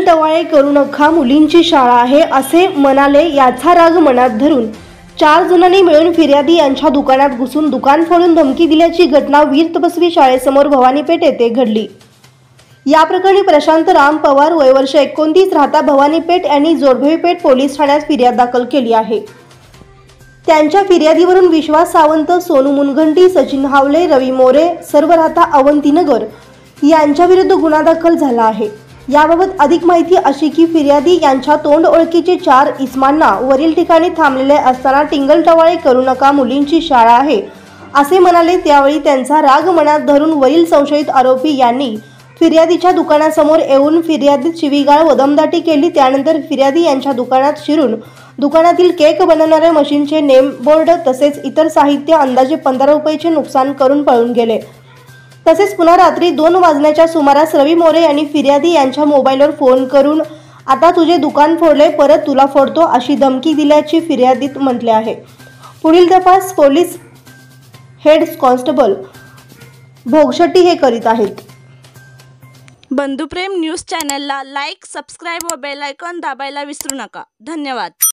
टवाळे करू नका, मुलींची शाळा आहे असे म्हणाले। याचा राग मनात धरून 4 जणांनी मिळून फिर्यादी यांच्या दुकानात घुसून दुकान फोडून धमकी दिल्याची घटना वीर तपस्वी शाळेसमोर भवानीपेठ येथे घडली। या प्रकरणी प्रशांत राम पवार वय वर्ष 29 राहता भवानीपेठ यांनी जोडभेपेठ पोलीस ठाण्यात फिर्याद दाखल केली आहे। त्यांच्या फिर्यादीवरून विश्वास सावंत, सोनू मुनगंटी, सचिन हावले, रवी मोरे सर्व राहता अवंतीनगर यांच्या विरुद्ध गुन्हा दाखल झाला आहे। याबाबत अधिक माहिती अशी की फिर्यादी यांच्या तोंड ओळखीचे 4 इसमांना वरील ठिकाणी थांबलेले असताना टिंगल टवाळे करू नका, मुलींची शाळा आहे असे म्हणाले। त्यावेळी त्यांचा राग मनात धरून वरील संशयित आरोपी यांनी फिर्यादीच्या दुकानासमोर येऊन फिर्यादीत शिवीगाळ व दमदाटी केली। त्यानंतर फिर्यादी यांच्या दुकानात शिरून दुकानातील केक बनवणाऱ्या मशीनचे नेम बोर्ड तसेच इतर साहित्य अंदाजे 15 रुपयाचे नुकसान करून पळून गेले। तसेच पुन्हा रात्री 2 वाजण्याच्या सुमारास रवी मोरे यांनी फिर्यादी यांच्या मोबाईलवर फोन करून आता तुझे दुकान फोडले, परत तुला फोडतो अशी धमकी दिल्याची फिर्यादीत म्हटले आहे। पुढील तपास पोलीस हेड कॉन्स्टेबल भोगशेट्टी हे करीत आहेत। बंधुप्रेम न्यूज चॅनलला लाईक, सबस्क्राइब व बेल आयकॉन दाबायला विसरू नका। धन्यवाद।